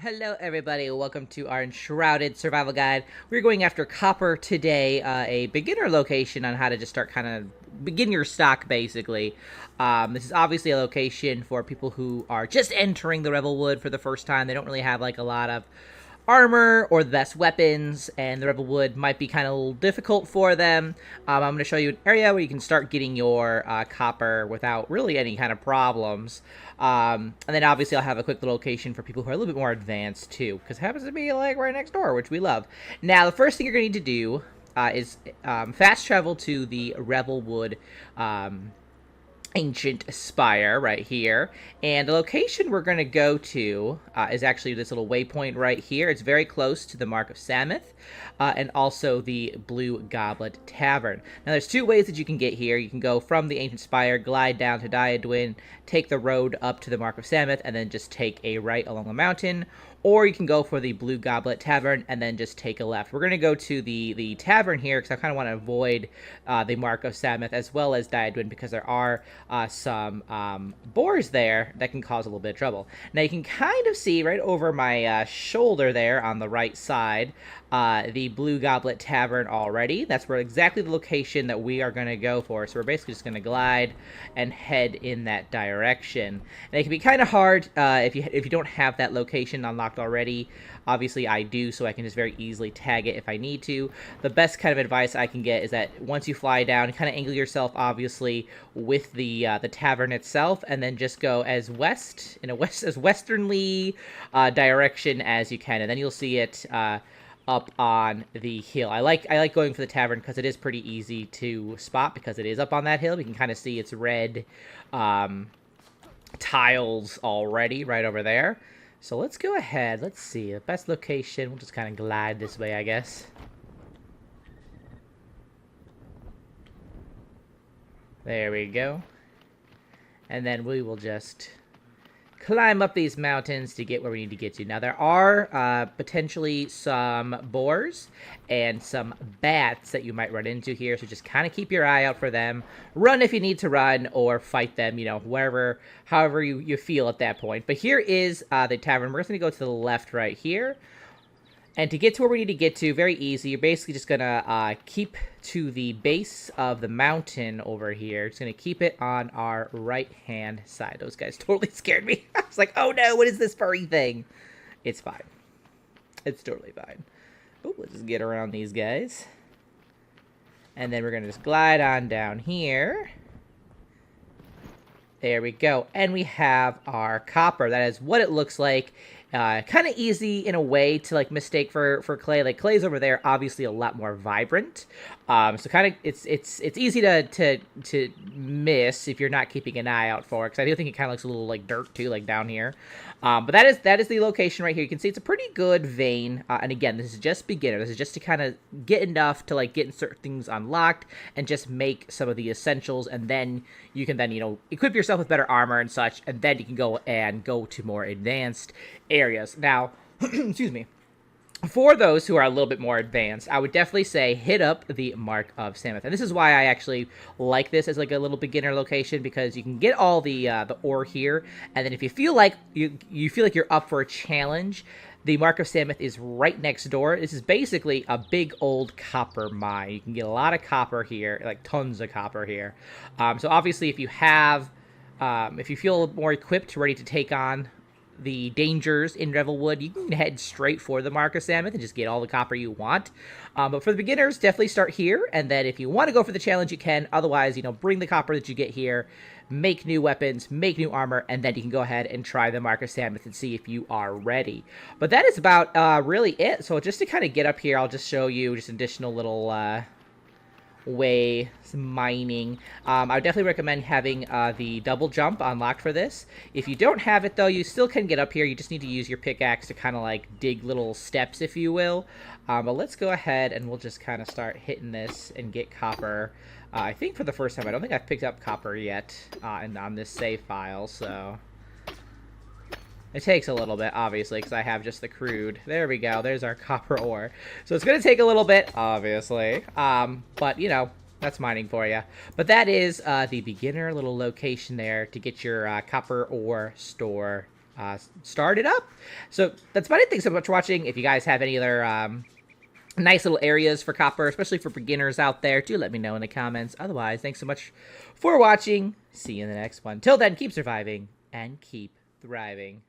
Hello everybody, welcome to our Enshrouded survival guide. We're going after copper today, a beginner location on how to just start kind of begin your stock basically. This is obviously a location for people who are just entering the Revelwood for the first time. They don't really have like a lot of armor or the best weapons, and the Revelwood might be kind of a little difficult for them. I'm going to show you an area where you can start getting your copper without really any kind of problems. And then obviously I'll have a quick little location for people who are a little bit more advanced too, because it happens to be like right next door, which we love. Now, the first thing you're going to need to do is fast travel to the Revelwood ancient spire right here, and the location we're going to go to is actually this little waypoint right here. It's very close to the Mark of Samuth and also the Blue Goblet Tavern. Now there's two ways that you can get here. You can go from the ancient spire, glide down to Diadwin, take the road up to the Mark of Samuth, and then just take a right along the mountain, or you can go for the Blue Goblet Tavern and then just take a left. We're going to go to the tavern here because I kind of want to avoid the Mark of Samuth as well as Diadwin, because there are some boars there that can cause a little bit of trouble. Now you can kind of see right over my shoulder there on the right side the Blue Goblet Tavern already. That's where exactly the location that we are going to go for. So we're basically just going to glide and head in that direction. And it can be kind of hard if you don't have that location unlocked already. Obviously I do, so I can just very easily tag it if I need to. The best kind of advice I can get is that once you fly down, kind of angle yourself obviously with the tavern itself, and then just go as westernly direction as you can, and then you'll see it up on the hill. I like going for the tavern because it is pretty easy to spot, because it is up on that hill. We can kind of see its red tiles already right over there. So let's go ahead. Let's see the best location. We'll just kind of glide this way, I guess. There we go. And then we will just climb up these mountains to get where we need to get to. Now, there are potentially some boars and some bats that you might run into here, so just kind of keep your eye out for them. Run if you need to run, or fight them, you know, however you feel at that point. But here is the tavern. We're just going to go to the left right here. And to get to where we need to get to, very easy. You're basically just going to keep to the base of the mountain over here. Just going to keep it on our right-hand side. Those guys totally scared me. I was like, oh no, what is this furry thing? It's fine. It's totally fine. Oh, let's just get around these guys. And then we're going to just glide on down here. There we go. And we have our copper. That is what it looks like. Kind of easy in a way to like mistake for clay. Like, clay's over there, obviously a lot more vibrant. So kind of it's easy to miss if you're not keeping an eye out for it. Because I do think it kind of looks a little like dirt too, like down here. But that is the location right here. You can see it's a pretty good vein. And again, this is just beginner. This is just to kind of get enough to like get certain things unlocked and just make some of the essentials, and then you can then, you know, equip yourself with better armor and such, and then you can go to more advanced areas. Now, excuse me. For those who are a little bit more advanced, I would definitely say hit up the Mark of Samuth. And this is why I actually like this as like a little beginner location, because you can get all the ore here, and then if you feel like you feel like you're up for a challenge, the Mark of Samuth is right next door. This is basically a big old copper mine. You can get a lot of copper here, like tons of copper here. So obviously if you feel more equipped, ready to take on the dangers in Revelwood, you can head straight for the Mark of Samuth and just get all the copper you want. But for the beginners, definitely start here, and then if you want to go for the challenge, you can. Otherwise, you know, bring the copper that you get here, make new weapons, make new armor, and then you can go ahead and try the Mark of Samuth and see if you are ready. But that is about really it. So just to kind of get up here, I'll just show you just additional little way mining. I would definitely recommend having the double jump unlocked for this. If you don't have it though, you still can get up here. You just need to use your pickaxe to kind of like dig little steps, if you will. But let's go ahead and we'll just kind of start hitting this and get copper. I think for the first time. I don't think I've picked up copper yet on this save file, so it takes a little bit, obviously, because I have just the crude. There we go. There's our copper ore. So it's going to take a little bit, obviously. But, you know, that's mining for you. But that is the beginner little location there to get your copper ore store start it up. So that's about it. Thanks so much for watching. If you guys have any other nice little areas for copper, especially for beginners out there, do let me know in the comments. Otherwise, thanks so much for watching. See you in the next one. Till then, keep surviving and keep thriving.